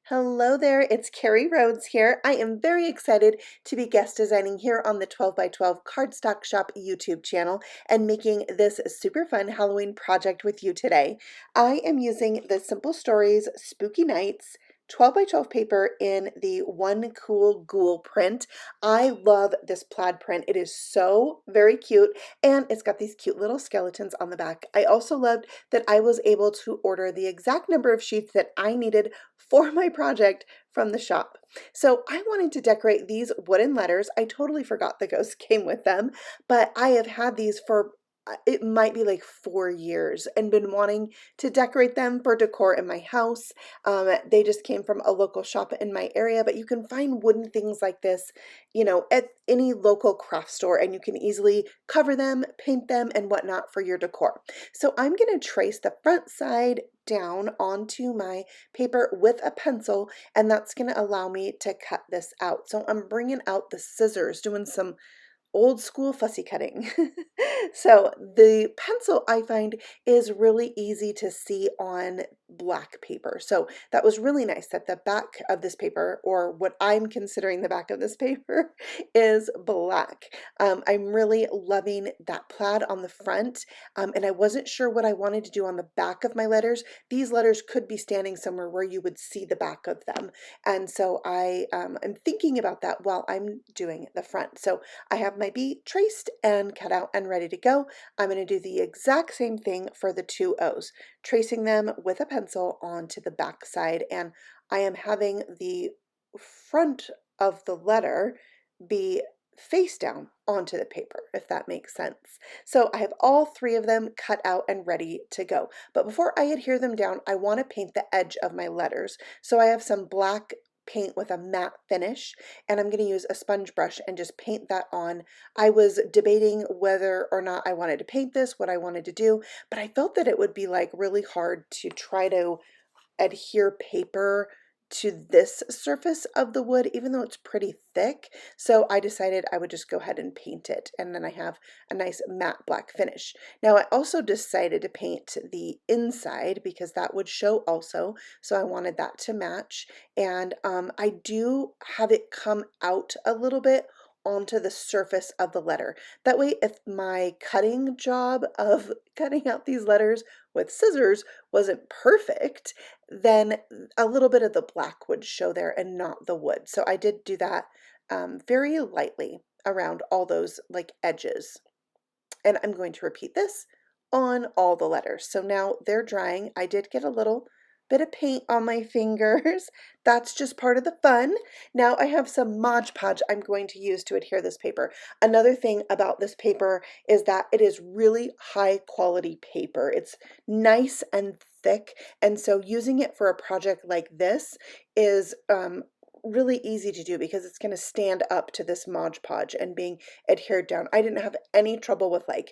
Hello there, it's Carrie Rhoades here. I am very excited to be guest designing here on the 12 by 12 Cardstock Shop YouTube channel and making this super fun Halloween project with you today. I am using the Simple Stories Spooky Nights 12 by 12 paper in the One Cool Ghoul print. I love this plaid print. It is so very cute and it's got these cute little skeletons on the back. I also loved that I was able to order the exact number of sheets that I needed for my project from the shop. So I wanted to decorate these wooden letters. I totally forgot the ghost came with them, but I have had these for it might be like 4 years and been wanting to decorate them for decor in my house. They just came from a local shop in my area, but you can find wooden things like this, at any local craft store, and you can easily cover them, paint them, and whatnot for your decor. So I'm going to trace the front side down onto my paper with a pencil, and that's going to allow me to cut this out. So I'm bringing out the scissors, doing some old school fussy cutting. So the pencil I find is really easy to see on black paper. So that was really nice that the back of this paper, or what I'm considering the back of this paper, is black. I'm really loving that plaid on the front, and I wasn't sure what I wanted to do on the back of my letters. These letters could be standing somewhere where you would see the back of them, and so I am thinking about that while I'm doing the front. So I have my B traced and cut out and ready to go. I'm going to do the exact same thing for the two O's, tracing them with a pencil onto the back side, and I am having the front of the letter be face down onto the paper, if that makes sense. So I have all three of them cut out and ready to go. But before I adhere them down, I want to paint the edge of my letters. So I have some black paint with a matte finish, and I'm going to use a sponge brush and just paint that on. I was debating whether or not I wanted to paint this, what I wanted to do, but I felt that it would be like really hard to try to adhere paper to this surface of the wood, even though it's pretty thick. So I decided I would just go ahead and paint it, and then I have a nice matte black finish. Now I also decided to paint the inside because that would show also, so I wanted that to match. And I do have it come out a little bit onto the surface of the letter. That way, if my cutting job of cutting out these letters with scissors wasn't perfect, then a little bit of the black would show there and not the wood. So I did do that very lightly around all those like edges. And I'm going to repeat this on all the letters. So now they're drying. I did get a little bit of paint on my fingers. That's just part of the fun. Now I have some Mod Podge I'm going to use to adhere this paper. Another thing about this paper is that it is really high quality paper. It's nice and thick, and so using it for a project like this is really easy to do because it's going to stand up to this Mod Podge and being adhered down. I didn't have any trouble with like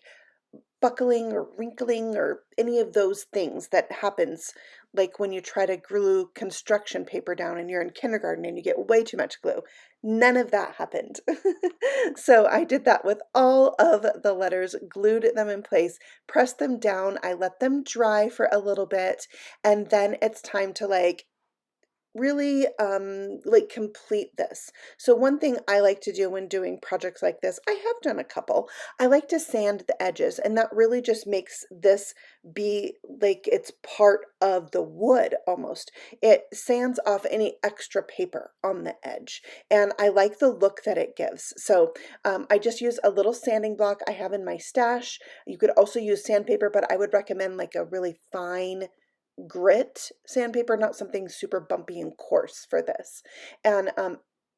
buckling or wrinkling or any of those things that happens like when you try to glue construction paper down and you're in kindergarten and you get way too much glue. None of that happened. So I did that with all of the letters, glued them in place, pressed them down. I let them dry for a little bit, and then it's time to like really like complete this. So one thing I like to do when doing projects like this, I have done a couple, I like to sand the edges, and that really just makes this be like it's part of the wood almost. It sands off any extra paper on the edge, and I like the look that it gives. So I just use a little sanding block I have in my stash. You could also use sandpaper, but I would recommend like a really fine grit sandpaper, not something super bumpy and coarse for this. And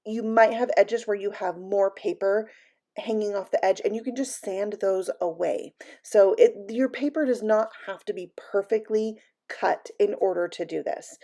you might have edges where you have more paper hanging off the edge, and you can just sand those away. So your paper does not have to be perfectly cut in order to do this.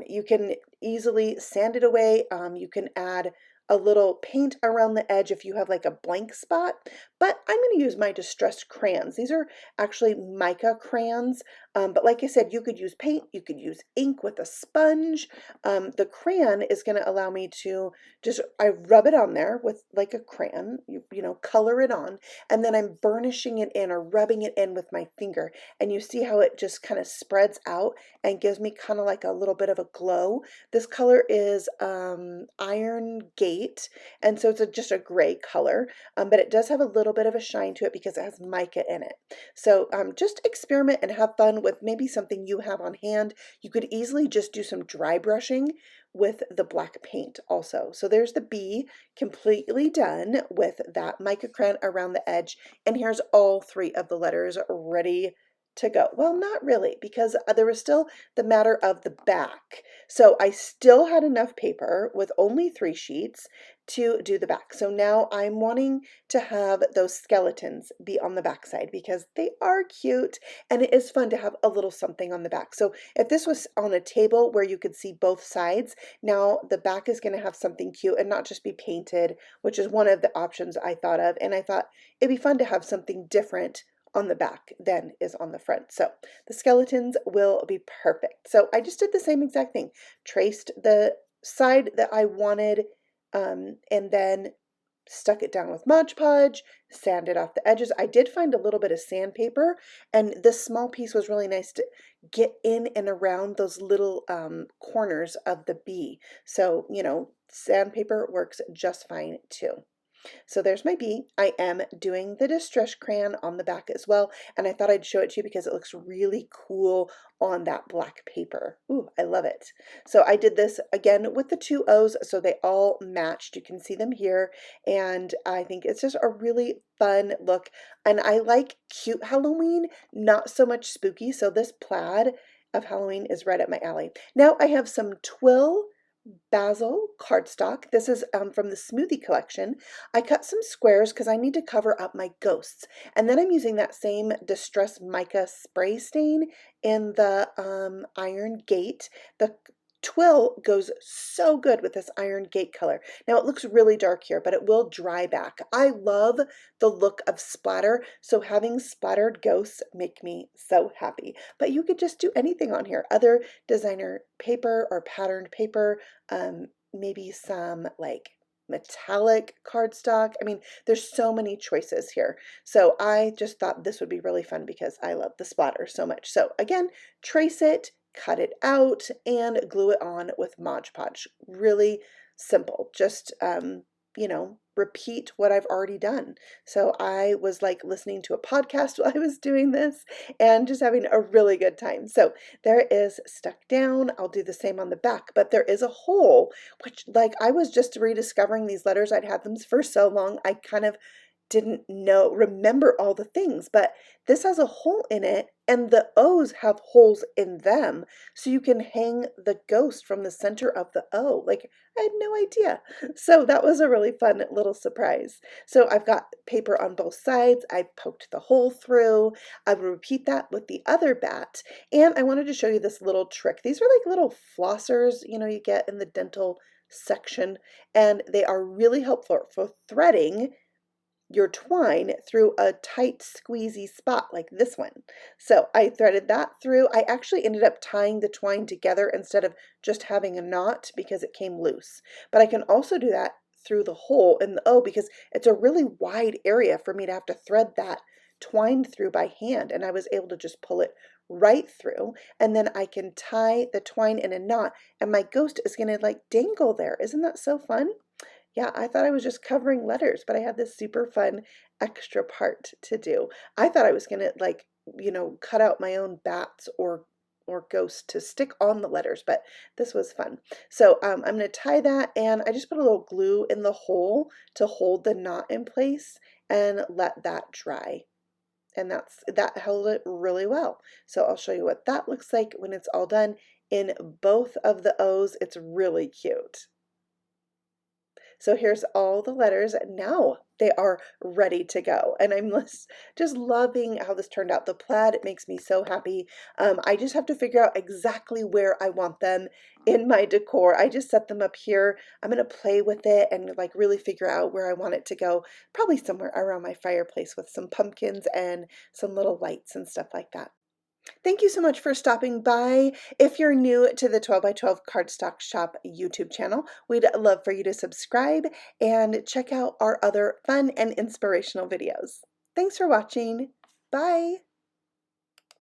You can easily sand it away. You can add a little paint around the edge if you have like a blank spot, but I'm going to use my distressed crayons. These are actually mica crayons. But like I said, you could use paint, you could use ink with a sponge. The crayon is going to allow me to just, I rub it on there with like a crayon, you know, color it on, and then I'm burnishing it in or rubbing it in with my finger. And you see how it just kind of spreads out and gives me kind of like a little bit of a glow. This color is Iron Gate, and so it's just a gray color, but it does have a little bit of a shine to it because it has mica in it. So just experiment and have fun with maybe something you have on hand. You could easily just do some dry brushing with the black paint also. So there's the bee completely done with that mica crayon around the edge. And here's all three of the letters ready to go. Well, not really, because there was still the matter of the back. So I still had enough paper with only 3 sheets to do the back. So now I'm wanting to have those skeletons be on the back side because they are cute and it is fun to have a little something on the back. So if this was on a table where you could see both sides, now the back is going to have something cute and not just be painted, which is one of the options I thought of. And I thought it'd be fun to have something different on the back than is on the front. So the skeletons will be perfect. So I just did the same exact thing, traced the side that I wanted, and then stuck it down with Mod Podge, sanded off the edges. I did find a little bit of sandpaper, and this small piece was really nice to get in and around those little corners of the bee. So, you know, sandpaper works just fine too. So there's my bee. I am doing the distress crayon on the back as well, and I thought I'd show it to you because it looks really cool on that black paper. Ooh, I love it. So I did this again with the 2 O's, so they all matched. You can see them here, and I think it's just a really fun look, and I like cute Halloween, not so much spooky, so this plaid of Halloween is right up my alley. Now I have some twill basil cardstock. This is from the smoothie collection. I cut some squares because I need to cover up my ghosts. And then I'm using that same Distress Mica spray stain in the Iron Gate. The twill goes so good with this Iron Gate color. Now it looks really dark here, but it will dry back. I love the look of splatter, so having splattered ghosts make me so happy. But you could just do anything on here, other designer paper or patterned paper, maybe some like metallic cardstock. I mean, there's so many choices here. So I just thought this would be really fun because I love the splatter so much. So again, trace it, cut it out, and glue it on with Mod Podge. Really simple. Just, you know, repeat what I've already done. So I was like listening to a podcast while I was doing this and just having a really good time. So there is stuck down. I'll do the same on the back, but there is a hole, which like I was just rediscovering these letters. I'd had them for so long. I kind of didn't remember all the things, but this has a hole in it and the O's have holes in them. So you can hang the ghost from the center of the O. Like I had no idea. So that was a really fun little surprise. So I've got paper on both sides. I poked the hole through. I will repeat that with the other bat. And I wanted to show you this little trick. These are like little flossers, you know, you get in the dental section, and they are really helpful for threading your twine through a tight squeezy spot like this one. So I threaded that through. I actually ended up tying the twine together instead of just having a knot because it came loose. But I can also do that through the hole in the O because it's a really wide area for me to have to thread that twine through by hand, and I was able to just pull it right through, and then I can tie the twine in a knot and my ghost is going to like dangle there. Isn't that so fun? Yeah, I thought I was just covering letters, but I had this super fun extra part to do. I thought I was gonna like, you know, cut out my own bats or ghosts to stick on the letters, but this was fun. So I'm gonna tie that, and I just put a little glue in the hole to hold the knot in place and let that dry. And that held it really well. So I'll show you what that looks like when it's all done. In both of the O's, it's really cute. So here's all the letters. Now they are ready to go. And I'm just loving how this turned out. The plaid, it makes me so happy. I just have to figure out exactly where I want them in my decor. I just set them up here. I'm going to play with it and like really figure out where I want it to go. Probably somewhere around my fireplace with some pumpkins and some little lights and stuff like that. Thank you so much for stopping by. If you're new to the 12 by 12 Cardstock Shop YouTube channel, we'd love for you to subscribe and check out our other fun and inspirational videos. Thanks for watching. Bye.